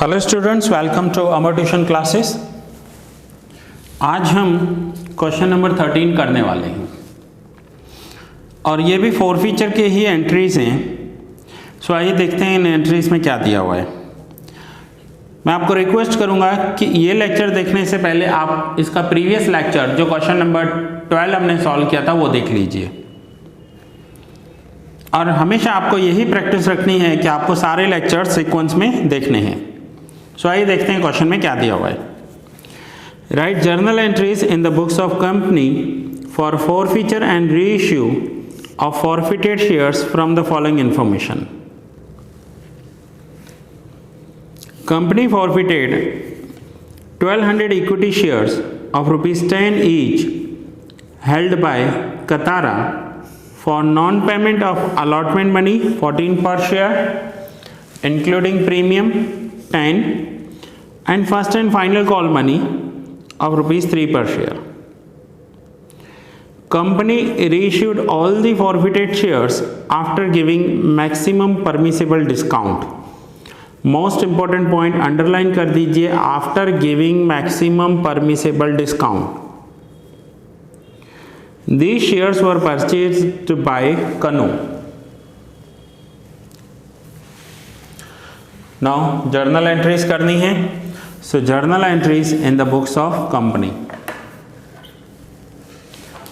Hello students, welcome to Amar tuition classes. आज हम question number 13 करने वाले हैं और ये भी फोर फीचर के ही एंट्रीज हैं। सो आइए देखते हैं इन एंट्रीज में क्या दिया हुआ है। मैं आपको रिक्वेस्ट करूंगा कि ये लेक्चर देखने से पहले आप इसका प्रीवियस लेक्चर जो क्वेश्चन नंबर 12 हमने सॉल्व किया था वो देख लीजिए। और हमेशा आपको यही प्रैक्टिस रखनी है कि आपको सारे लेक्चर सीक्वेंस में देखने हैं। सो आइए देखते हैं क्वेश्चन में क्या दिया हुआ है। Right journal entries in the books of company for forfeiture and reissue of forfeited shares from the following information. Company forfeited 1200 equity shares of ₹10 each held by Katara for non-payment of allotment money 14 per share including premium 10 and first and final call money of ₹3 per share. Company reissued all the forfeited shares after giving maximum permissible discount. Most important point underline कर दीजिए, after giving maximum permissible discount. These shares were purchased by Kanu. Now journal entries करनी है। So journal entries in the books of company.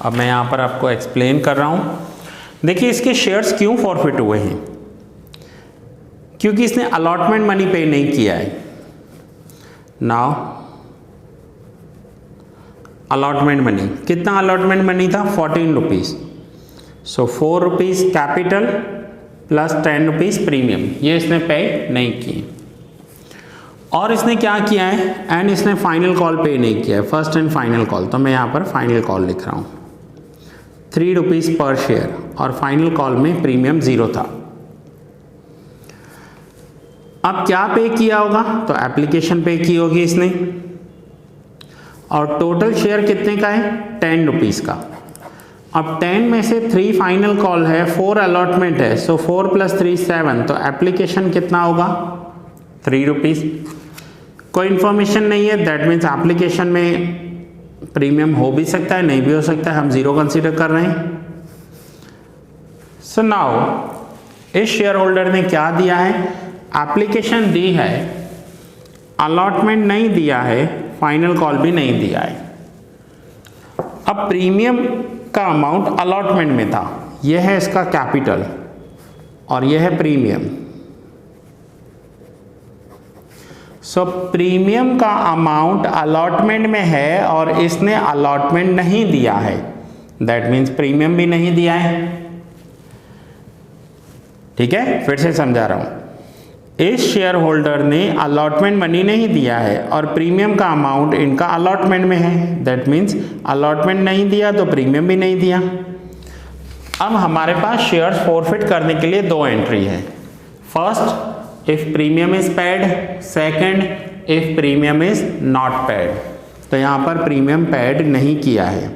अब मैं यहाँ पर आपको explain कर रहा हूँ। देखिए इसके शेयर्स क्यों फॉरफिट हुए हैं, क्योंकि इसने अलॉटमेंट मनी पे नहीं किया है। नाउ अलॉटमेंट मनी कितना, अलॉटमेंट मनी था 14 रुपीज़। सो 4 rupees capital plus 10 rupees premium, ये इसने पे नहीं किए। और इसने क्या किया है, एंड इसने फाइनल कॉल पे नहीं किया है, फर्स्ट एंड फाइनल कॉल। तो मैं यहाँ पर फाइनल कॉल लिख रहा हूँ 3 रुपीज़ पर शेयर, और फाइनल कॉल में प्रीमियम 0 था। अब क्या पे किया होगा, तो एप्लीकेशन पे की होगी इसने। और टोटल शेयर कितने का है, 10 रुपीज़ का। अब 10 में से 3 फाइनल कॉल है, 4 अलॉटमेंट है। सो 4 + 3 7, तो एप्लीकेशन कितना होगा 3 रुपीज़। कोई इन्फॉर्मेशन नहीं है, दैट मीन्स एप्लीकेशन में प्रीमियम हो भी सकता है, नहीं भी हो सकता है, हम 0 कंसीडर कर रहे हैं। सो नाउ इस शेयर होल्डर ने क्या दिया है, एप्लीकेशन दी है, अलॉटमेंट नहीं दिया है, फाइनल कॉल भी नहीं दिया है। अब प्रीमियम का अमाउंट अलॉटमेंट में था, यह है इसका कैपिटल और यह है प्रीमियम। सो प्रीमियम का अमाउंट अलॉटमेंट में है और इसने अलॉटमेंट नहीं दिया है, दैट मीन्स प्रीमियम भी नहीं दिया है। ठीक है, फिर से समझा रहा हूं। इस शेयर होल्डर ने अलॉटमेंट मनी नहीं दिया है और प्रीमियम का अमाउंट इनका अलॉटमेंट में है, दैट मीन्स अलॉटमेंट नहीं दिया तो प्रीमियम भी नहीं दिया। अब हमारे पास शेयर्स फॉरफिट करने के लिए 2 एंट्री है। First, if premium is paid, second, if premium is not paid. तो यहाँ पर प्रीमियम पेड नहीं किया है।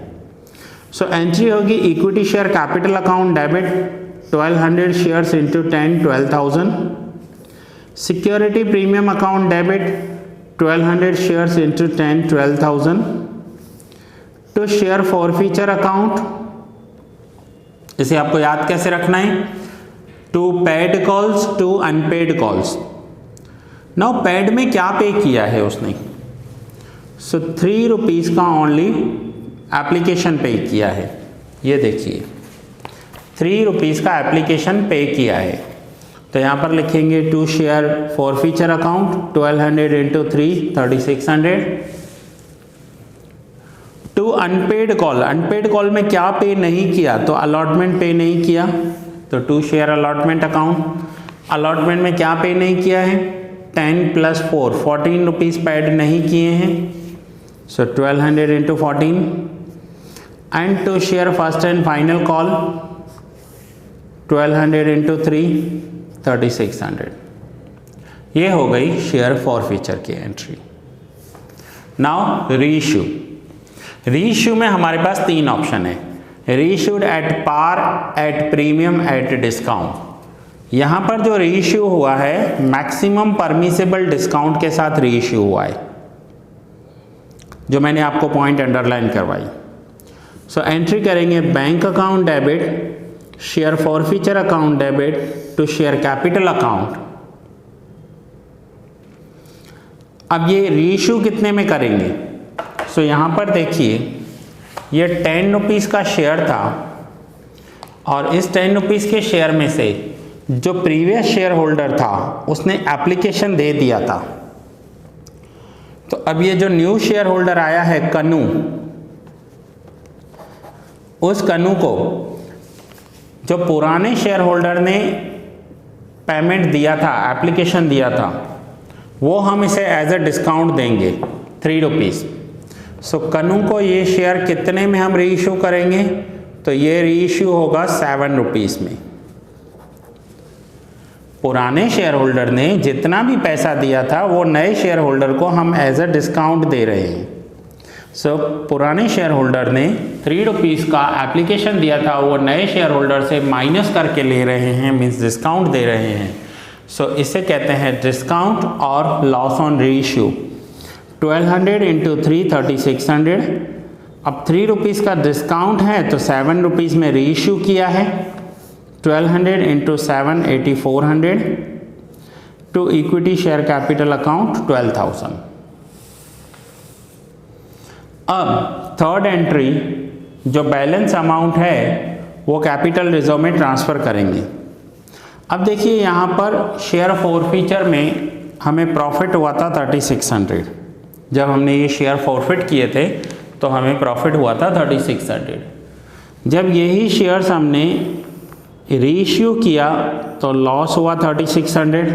सो एंट्री होगी equity share capital account debit 1200 shares into 10 12,000। Security premium account debit 1200 shares into 10 12,000। To share forfeiture account, इसे आपको याद कैसे रखना है, 2 paid calls 2 unpaid calls. Now paid में क्या पे किया है उसने, सो 3 रुपीज़ का ओनली एप्लीकेशन पे किया है। ये देखिए 3 रुपीज़ का एप्लीकेशन पे किया है। तो यहाँ पर लिखेंगे to share forfeiture account 1200 into 3 3600। To unpaid call, unpaid call में क्या पे नहीं किया, तो अलॉटमेंट पे नहीं किया, तो to share allotment account. Allotment में क्या पे नहीं किया है, 10 + 4 14 रुपीज़ पेड नहीं किए हैं। So 1200 into 14। And to share first and final call 1200 into 3 3600। ये हो गई शेयर फॉरफीचर की एंट्री। Now reissue. रीइश्यू में हमारे पास 3 ऑप्शन है, reissued at par, at premium, at discount. यहाँ पर जो रीइश्यू हुआ है मैक्सिमम परमिसेबल डिस्काउंट के साथ रीइश्यू हुआ है, जो मैंने आपको पॉइंट अंडरलाइन करवाई। सो एंट्री करेंगे bank account debit, share forfeiture account debit to share capital account. अब ये रीइश्यू कितने में करेंगे? सो यहाँ पर देखिए, ये 10 रुपीज़ का शेयर था और इस 10 रुपीज़ के शेयर में से जो प्रीवियस शेयर होल्डर था उसने एप्लीकेशन दे दिया था। तो अब ये जो न्यू शेयर होल्डर आया है कन्नू, उस कन्नू को जो पुराने शेयर होल्डर ने पेमेंट दिया था, एप्लीकेशन दिया था, वो हम इसे एज अ डिस्काउंट देंगे 3 रुपीज़। सो कन्नू को ये शेयर कितने में हम रीइश्यू करेंगे? तो ये रीइश्यू होगा 7 रुपीज़ में। पुराने शेयर होल्डर ने जितना भी पैसा दिया था वो नए शेयर होल्डर को हम एज अ डिस्काउंट दे रहे हैं। सो पुराने शेयर होल्डर ने 3 रुपीज़ का एप्लीकेशन दिया था, वो नए शेयर होल्डर से माइनस करके ले रहे हैं, मीन्स डिस्काउंट दे रहे हैं। सो इसे कहते हैं डिस्काउंट और लॉस ऑन रीइश्यू। 1200 इंटू 3 3600। अब 3 रुपीज़ का डिस्काउंट है तो 7 रुपीज़ में रीइश्यू किया है। 1200 into 7 8400 to equity share capital account 12,000। अब थर्ड एंट्री जो बैलेंस अमाउंट है वो कैपिटल रिजर्व में ट्रांसफ़र करेंगे। अब देखिए यहाँ पर शेयर फॉरफीचर में हमें प्रॉफिट हुआ था 3600। जब हमने ये शेयर फॉरफिट किए थे तो हमें प्रॉफिट हुआ था 3600। जब यही शेयर्स हमने रीइश्यू किया तो लॉस हुआ 3600।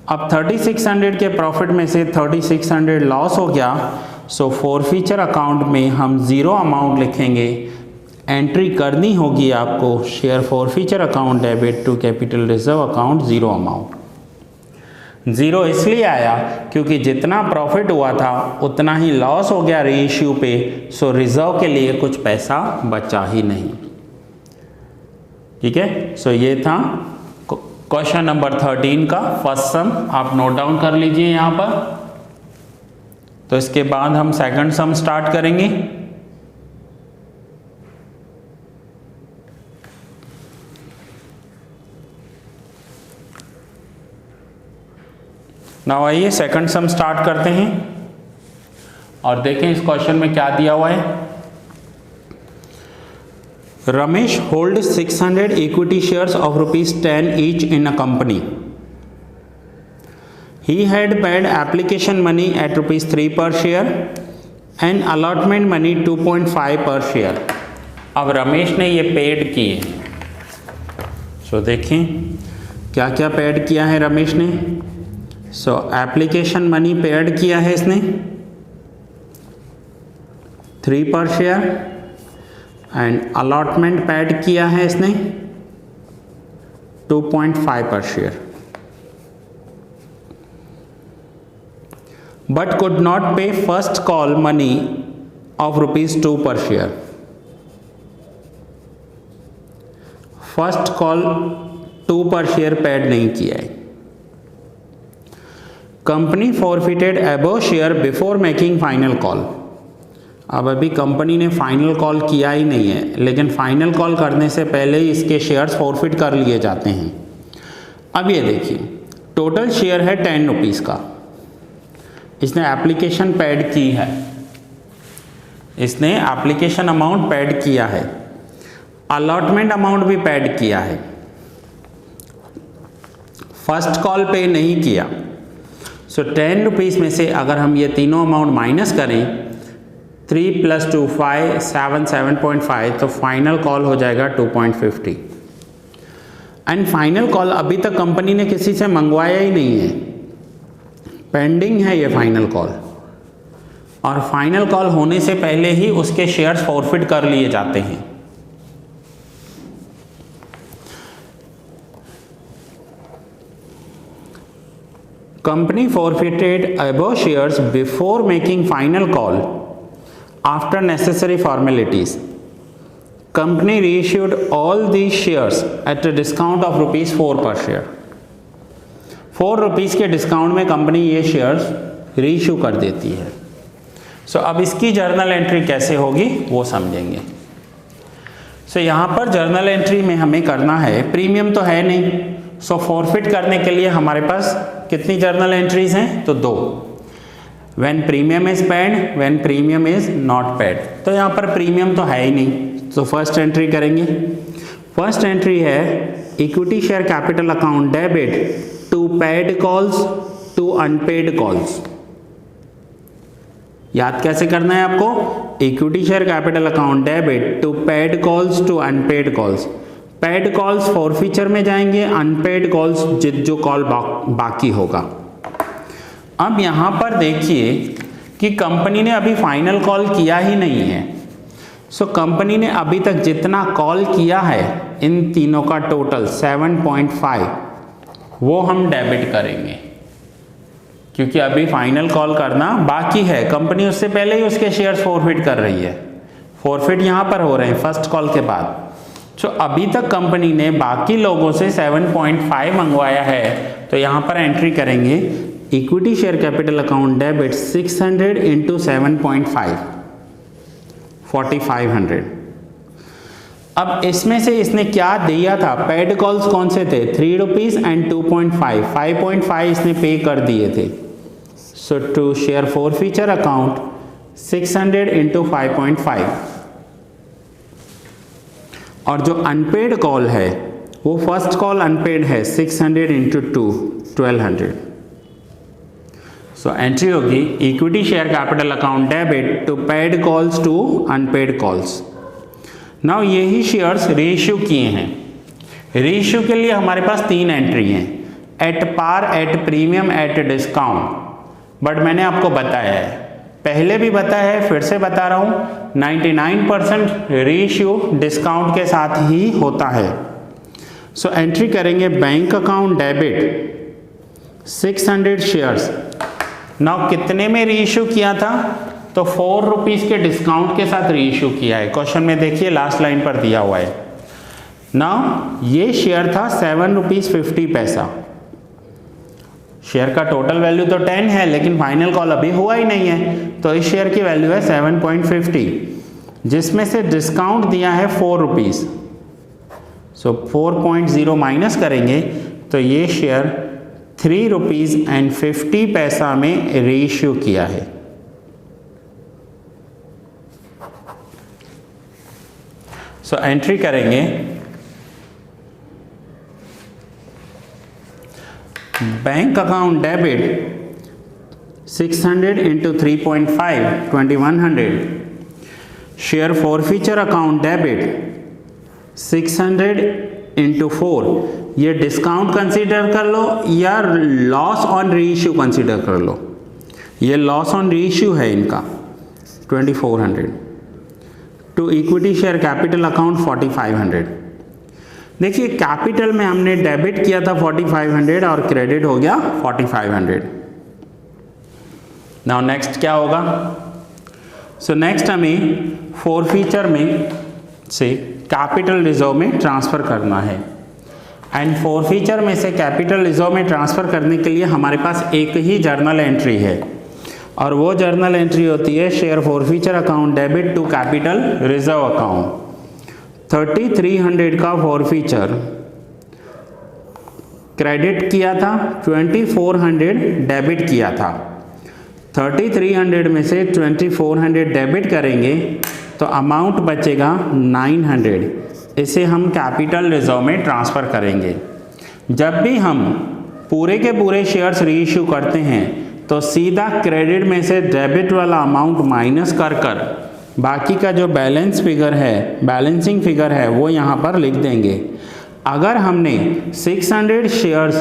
अब 3600 के प्रॉफिट में से 3600 लॉस हो गया। सो फॉरफीचर अकाउंट में हम ज़ीरो अमाउंट लिखेंगे। एंट्री करनी होगी आपको share forfeiture account debit to capital reserve account zero amount. Zero इसलिए आया क्योंकि जितना प्रॉफिट हुआ था उतना ही लॉस हो गया रीइश्यू पे। सो रिजर्व के लिए कुछ पैसा बचा ही नहीं। ठीक है, सो ये था क्वेश्चन नंबर 13 का फर्स्ट सम। आप नोट डाउन कर लीजिए यहाँ पर। तो इसके बाद हम सेकंड सम स्टार्ट करेंगे। नाउ आइए सेकंड सम स्टार्ट करते हैं और देखें इस क्वेश्चन में क्या दिया हुआ है। Ramesh hold 600 equity shares of ₹10 each in a company. He had paid application money at ₹3 per share and allotment money 2.5 per share. अब रमेश ने ये पेड किए। सो देखें क्या क्या पेड किया है रमेश ने। सो एप्लीकेशन मनी पेड किया है इसने 3 पर शेयर एंड अलॉटमेंट पेड किया है इसने 2.5 पर शेयर, बट कुड नॉट पे फर्स्ट कॉल मनी ऑफ ₹2 पर शेयर। फर्स्ट कॉल 2 पर शेयर पेड नहीं किया है। Company forfeited above share before making final call. अब अभी कंपनी ने फाइनल कॉल किया ही नहीं है, लेकिन फाइनल कॉल करने से पहले ही इसके शेयर्स फॉरफिट कर लिए जाते हैं। अब ये देखिए टोटल शेयर है 10 रुपीज़ का। इसने एप्लीकेशन पेड की है, इसने एप्लीकेशन अमाउंट पेड किया है, अलॉटमेंट अमाउंट भी पेड किया है, फर्स्ट कॉल पे नहीं किया। सो 10 रुपीज़ में से अगर हम ये तीनों अमाउंट माइनस करें 3 + 2 5 7 7.5 तो फाइनल कॉल हो जाएगा 2.50। एंड फाइनल कॉल अभी तक कंपनी ने किसी से मंगवाया ही नहीं है, पेंडिंग है ये फाइनल कॉल। और फाइनल कॉल होने से पहले ही उसके शेयर्स फॉरफिट कर लिए जाते हैं। Company forfeited above shares before making final call after necessary formalities. Company reissued all these shares at a discount of ₹4 पर शेयर। 4 रुपीज़ के डिस्काउंट में कंपनी ये शेयर्स रीइश्यू कर देती है। सो अब इसकी जर्नल एंट्री कैसे होगी वो समझेंगे। सो यहाँ पर जर्नल एंट्री में हमें करना है, प्रीमियम तो है नहीं, सो फॉरफिट करने के लिए हमारे पास कितनी जर्नल एंट्रीज हैं, तो 2। When premium is paid, when premium is not paid. तो यहाँ पर प्रीमियम तो है ही नहीं, तो फर्स्ट एंट्री करेंगे। फर्स्ट एंट्री है equity share capital account debit to paid calls to unpaid calls. याद कैसे करना है आपको, equity share capital account debit to paid calls to unpaid calls. Paid calls forfeiture में जाएंगे, अनपेड कॉल्स जो कॉल बाकी होगा। अब यहाँ पर देखिए कि कंपनी ने अभी फाइनल कॉल किया ही नहीं है। सो कंपनी ने अभी तक जितना कॉल किया है इन तीनों का टोटल 7.5 वो हम डेबिट करेंगे, क्योंकि अभी फाइनल कॉल करना बाकी है। कंपनी उससे पहले ही उसके शेयर्स फॉरफिट कर रही है, फॉरफिट यहाँ पर हो रहे हैं फर्स्ट कॉल के बाद। सो अभी तक कंपनी ने बाकी लोगों से 7.5 मंगवाया है, तो यहाँ पर एंट्री करेंगे equity share capital account debit 600 into 7.5 4500। अब इसमें से इसने क्या दिया था, पेड कॉल्स कौन से थे, 3 रुपीज़ एंड 2.5, 5.5 इसने पे कर दिए थे। So to share forfeiture account 600 into 5.5। और जो अनपेड कॉल है वो फर्स्ट कॉल अनपेड है 600 इंटू 2 1200। सो एंट्री होगी equity share capital account debit to paid calls to unpaid calls. Now यही शेयर्स रीइश्यू किए हैं। रीइश्यू के लिए हमारे पास 3 एंट्री हैं, at par, at premium, at discount. But मैंने आपको बताया है, पहले भी बताया है, फिर से बता रहा हूँ, 99% रीइश्यू डिस्काउंट के साथ ही होता है। सो एंट्री करेंगे bank account debit 600 shares. Now कितने में रीइश्यू किया था, तो 4 रुपीज़ के डिस्काउंट के साथ रीइश्यू किया है। क्वेश्चन में देखिए लास्ट लाइन पर दिया हुआ है। नाउ ये शेयर था 7 रुपीज़ 50 पैसा। शेयर का टोटल वैल्यू तो 10 है, लेकिन फाइनल कॉल अभी हुआ ही नहीं है, तो इस शेयर की वैल्यू है 7.50, जिसमें से डिस्काउंट दिया है 4 रुपीज़। सो 4.0 माइनस करेंगे तो ये शेयर 3 रुपीज़ एंड 50 पैसा में रीइश्यू किया है। सो एंट्री करेंगे bank account debit 600 into 3.5 2100। Share forfeiture account debit 600 into 4। ये डिस्काउंट कंसीडर कर लो या लॉस ऑन रीइश्यू कंसीडर कर लो। ये लॉस ऑन रीइश्यू है इनका 2400। To equity share capital account 4500। देखिए कैपिटल में हमने डेबिट किया था 4500 और क्रेडिट हो गया 4500। नाउ नेक्स्ट क्या होगा, सो नेक्स्ट हमें फॉरफीचर में से कैपिटल रिजर्व में ट्रांसफ़र करना है। एंड फॉरफीचर में से कैपिटल रिजर्व में ट्रांसफ़र करने के लिए हमारे पास एक ही जर्नल एंट्री है, और वो जर्नल एंट्री होती है share forfeiture account debit to capital reserve account. 3300 का फॉरफीचर क्रेडिट किया था, 2400 डेबिट किया था। 3300 में से 2400 डेबिट करेंगे तो अमाउंट बचेगा 900। इसे हम कैपिटल रिजर्व में ट्रांसफ़र करेंगे। जब भी हम पूरे के पूरे शेयर्स रीइश्यू करते हैं तो सीधा क्रेडिट में से डेबिट वाला अमाउंट माइनस कर बाकी का जो बैलेंस फिगर है, बैलेंसिंग फिगर है, वो यहाँ पर लिख देंगे। अगर हमने 600 शेयर्स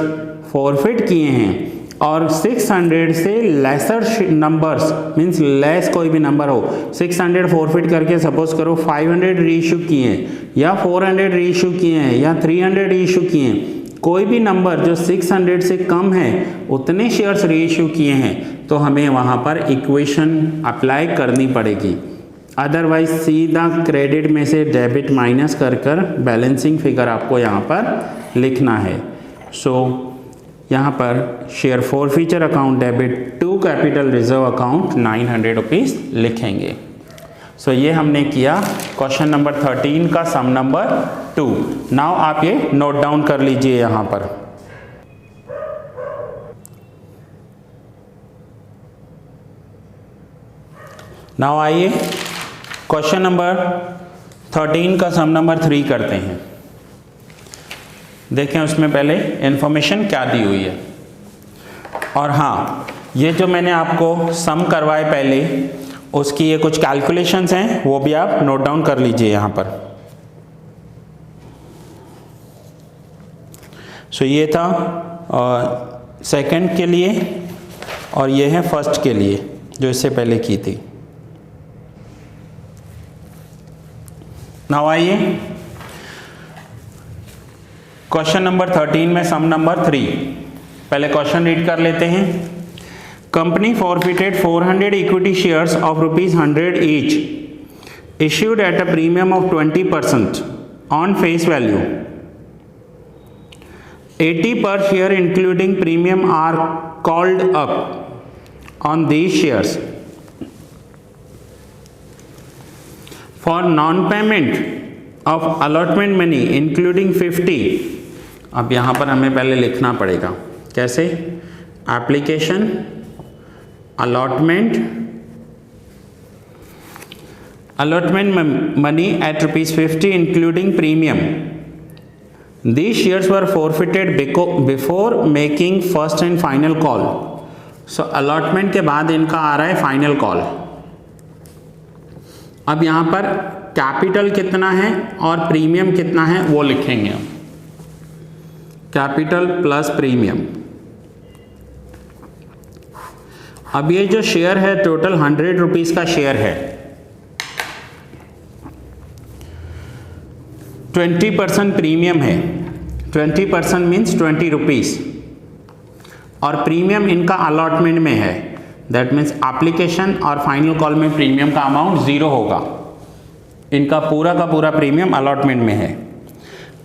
फॉरफिट किए हैं और 600 से लेसर नंबर्स मीन्स लेस कोई भी नंबर हो, 600 फॉरफिट करके सपोज करो 500 रीइश्यू किए हैं या 400 रीइश्यू किए हैं या 300 रीइश्यू किए हैं, कोई भी नंबर जो 600 से कम है उतने शेयर्स रीइश्यू किए हैं, तो हमें वहाँ पर इक्वेशन अप्लाई करनी पड़ेगी। अदरवाइज सीधा क्रेडिट में से डेबिट माइनस कर कर बैलेंसिंग फिगर आपको यहाँ पर लिखना है। सो यहाँ पर share forfeiture account debit to capital reserve account 900 rupees लिखेंगे। सो ये हमने किया क्वेश्चन नंबर 13 का सम नंबर 2। नाउ आप ये नोट डाउन कर लीजिए यहाँ पर। नाउ आइए क्वेश्चन नंबर 13 का सम नंबर 3 करते हैं। देखें उसमें पहले इंफॉर्मेशन क्या दी हुई है। और हाँ, ये जो मैंने आपको सम करवाए पहले, उसकी ये कुछ कैलकुलेशंस हैं, वो भी आप नोट डाउन कर लीजिए यहाँ पर। सो ये था सेकंड के लिए और ये है फर्स्ट के लिए जो इससे पहले की थी। नाउ आइए क्वेश्चन नंबर 13 में सम नंबर 3। पहले क्वेश्चन रीड कर लेते हैं। Company forfeited 400 equity shares of ₹100 each issued at a premium of 20% on face value. 80 per share including premium are called up on these shares for non-payment of allotment money including 50। अब यहाँ पर हमें पहले लिखना पड़ेगा कैसे। Application allotment money at ₹50 including premium। These shares were forfeited before making first and final call। So allotment के बाद इनका आ रहा है फाइनल कॉल। अब यहाँ पर कैपिटल कितना है और प्रीमियम कितना है वो लिखेंगे हम। Capital plus premium. अब ये जो शेयर है टोटल 100 रुपीज़ का शेयर है। 20% प्रीमियम है। 20% मीन्स 20 रुपीज़ और प्रीमियम इनका अलॉटमेंट में है। दैट मीन्स एप्लीकेशन और फाइनल कॉल में प्रीमियम का अमाउंट 0 होगा। इनका पूरा का पूरा प्रीमियम अलॉटमेंट में है।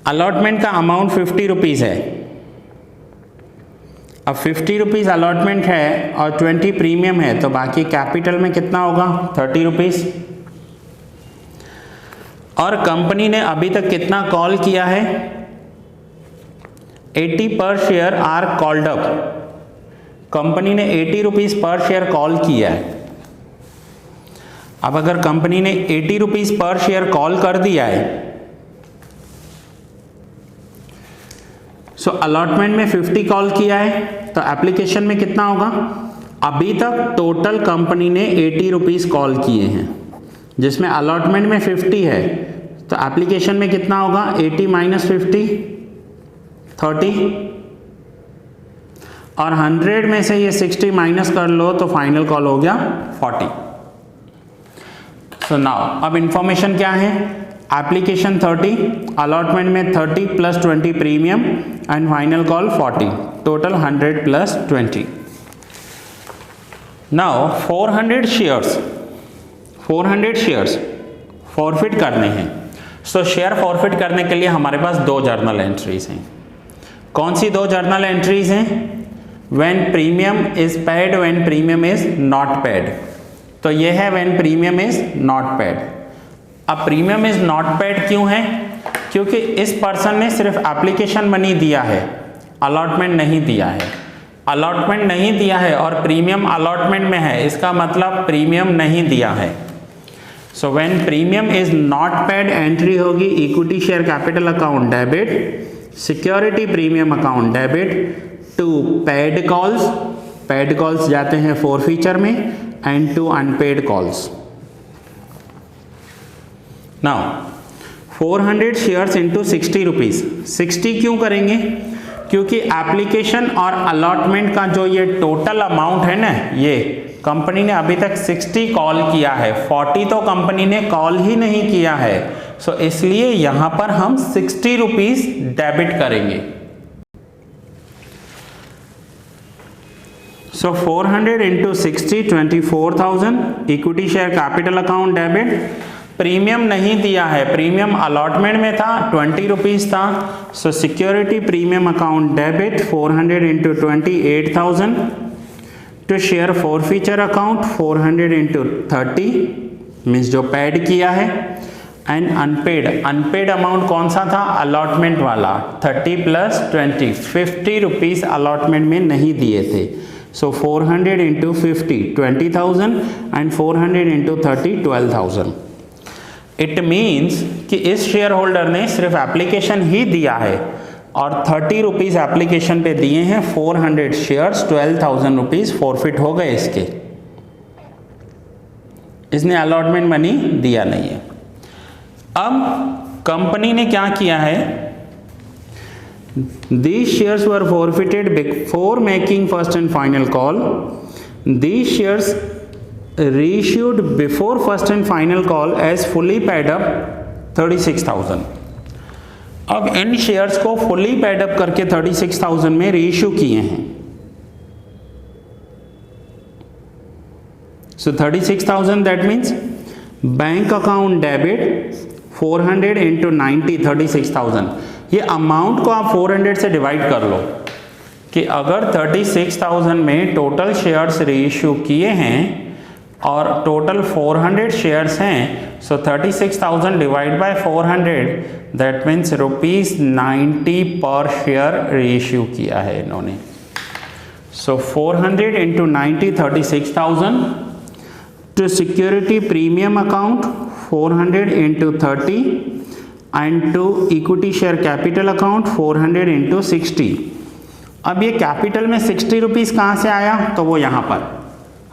अलॉटमेंट का अमाउंट 50 रुपीज़ है। अब 50 रुपीज़ अलॉटमेंट है और 20 प्रीमियम है, तो बाकी कैपिटल में कितना होगा 30 रुपीज़। और कंपनी ने अभी तक कितना कॉल किया है 80 per share are called up. Company ने 80 रुपीज़ पर शेयर कॉल किया है। अब अगर कंपनी ने 80 रुपीज़ पर शेयर कॉल कर दिया है, सो अलॉटमेंट में 50 कॉल किया है, तो एप्लीकेशन में कितना होगा। अभी तक टोटल कंपनी ने 80 रुपीज़ कॉल किए हैं, जिसमें अलॉटमेंट में 50 है, तो एप्लीकेशन में कितना होगा 80 माइनस 50 30 और 100 में से ये 60 माइनस कर लो तो फाइनल कॉल हो गया 40। सो नाउ अब इंफॉर्मेशन क्या है। एप्लीकेशन 30, अलॉटमेंट में 30 plus 20 premium and final call 40, total 100 plus 20। Now 400 shares forfeit करने हैं। सो शेयर फॉरफिट करने के लिए हमारे पास 2 जर्नल एंट्रीज हैं। कौन सी 2 जर्नल एंट्रीज हैं। When premium is paid, when premium is not paid. तो ये है when premium is not paid. अब प्रीमियम इज नॉट पेड क्यों है, क्योंकि इस पर्सन ने सिर्फ एप्लीकेशन मनी दिया है, अलॉटमेंट नहीं दिया है। अलॉटमेंट नहीं दिया है और प्रीमियम अलॉटमेंट में है, इसका मतलब प्रीमियम नहीं दिया है। So when premium is not paid entry होगी equity share capital account debit, security premium account debit to paid calls. Paid calls जाते हैं फॉरफीचर में and to unpaid calls. Now 400 shares into 60 rupees. 60 क्यों करेंगे, क्योंकि एप्लीकेशन और allotment का जो ये टोटल अमाउंट है ना, ये कंपनी ने अभी तक 60 कॉल किया है, 40 तो कंपनी ने कॉल ही नहीं किया है। सो इसलिए यहां पर हम 60 रुपीज़ डेबिट करेंगे। सो 400 into 60 24,000 equity share capital account debit. Premium नहीं दिया है, प्रीमियम अलॉटमेंट में था 20 रुपीज़ था। So security premium account debit 400 into 28,000 to share forfeiture account 400 into 30 means जो पेड किया है। एंड अनपेड अमाउंट कौन सा था? अलॉटमेंट वाला 30 प्लस 20 50 रुपीज़ अलॉटमेंट में नहीं दिए थे। सो 400 into 50 20,000 and 400 into 30 12,000। It means कि इस शेयर होल्डर ने सिर्फ एप्लीकेशन ही दिया है और 30 रुपीज़ एप्लीकेशन पे दिए हैं, 400 शेयर्स 12,000 रुपीज़ फॉरफिट हो गए इसके। इसने अलॉटमेंट मनी दिया नहीं है। अब कंपनी ने क्या किया है? These shares were forfeited before making first and final call. These shares reissued before first and final call as fully paid up 36,000. अब इन शेयर्स को फुली पेड अप करके 36,000 में रीइश्यू किए हैं। So 36,000 that means bank account debit 400 into 90 36,000। ये amount को आप 400 से डिवाइड कर लो कि अगर 36,000 में टोटल शेयर्स रीइश्यू किए हैं और टोटल 400 शेयर्स हैं, so 36,000 divide by 400 that means ₹90 per share reissue किया है इन्होंने। So 400 into 90 36,000 to security premium account 400 into 30 and to equity share capital account 400 into 60। अब ये कैपिटल में 60 रुपीज़ कहाँ से आया? तो वो यहाँ पर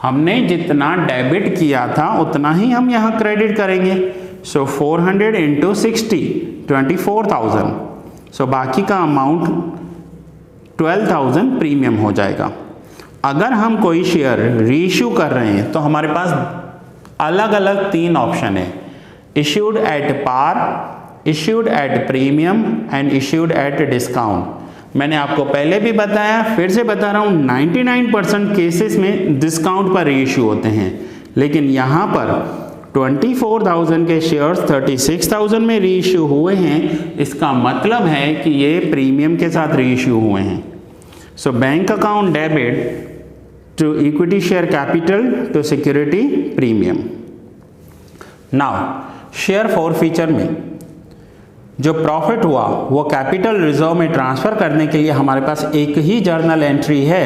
हमने जितना डेबिट किया था उतना ही हम यहाँ क्रेडिट करेंगे। सो 400 इंटू 60 24,000। सो बाकी का अमाउंट 12,000 प्रीमियम हो जाएगा। अगर हम कोई शेयर रीइश्यू कर रहे हैं तो हमारे पास अलग अलग 3 ऑप्शन है, issued at par, issued at premium and issued at discount. मैंने आपको पहले भी बताया, फिर से बता रहा हूँ, 99% केसेस में डिस्काउंट पर रीइश्यू होते हैं, लेकिन यहाँ पर 24,000 के शेयर्स 36,000 में रीइश्यू हुए हैं। इसका मतलब है कि ये प्रीमियम के साथ रीइश्यू हुए हैं। So bank account debit to equity share capital to security premium. Now share forfeiture में जो प्रॉफिट हुआ वो कैपिटल रिजर्व में ट्रांसफ़र करने के लिए हमारे पास एक ही जर्नल एंट्री है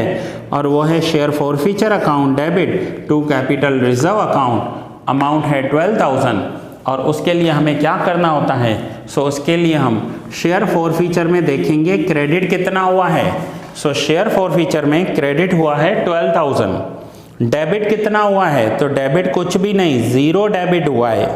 और वो है share forfeiture account debit to capital reserve account. Amount है 12,000 और उसके लिए हमें क्या करना होता है? सो उसके लिए हम शेयर फॉरफीचर में देखेंगे क्रेडिट कितना हुआ है। सो शेयर फॉरफीचर में क्रेडिट हुआ है 12,000। डेबिट कितना हुआ है? तो डेबिट कुछ भी नहीं, 0 डेबिट हुआ है।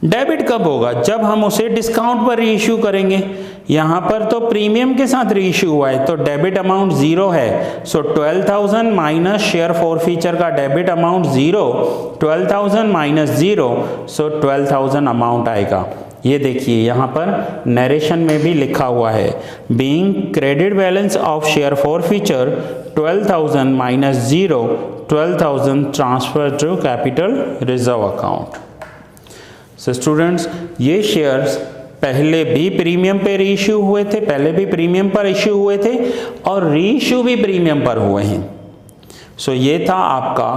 डेबिट कब होगा? जब हम उसे डिस्काउंट पर रीइश्यू करेंगे। यहाँ पर तो प्रीमियम के साथ रीइश्यू हुआ है तो डेबिट अमाउंट 0 है। सो 12,000 माइनस शेयर फॉरफीचर का डेबिट अमाउंट 0, 12,000 माइनस 0, सो 12,000 अमाउंट आएगा। ये देखिए यहाँ पर नरेशन में भी लिखा हुआ है, being credit balance of share forfeiture 12,000 minus 0, 12,000 transfer to capital reserve account. So students, ये शेयर्स पहले भी प्रीमियम पे रीइश्यू हुए थे, पहले भी प्रीमियम पर इश्यू हुए थे और रीइश्यू भी प्रीमियम पर हुए हैं। सो ये था आपका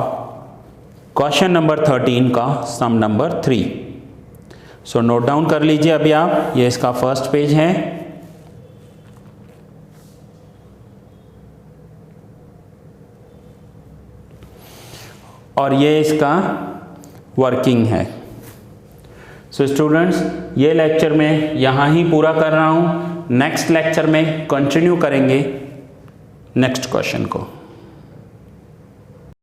क्वेश्चन नंबर 13 का सम नंबर 3। सो नोट डाउन कर लीजिए अभी आप, ये इसका फर्स्ट पेज है। और ये इसका वर्किंग है। सो स्टूडेंट्स, ये लेक्चर मैं यहाँ ही पूरा कर रहा हूँ। नेक्स्ट लेक्चर में कंटिन्यू करेंगे नेक्स्ट क्वेश्चन को।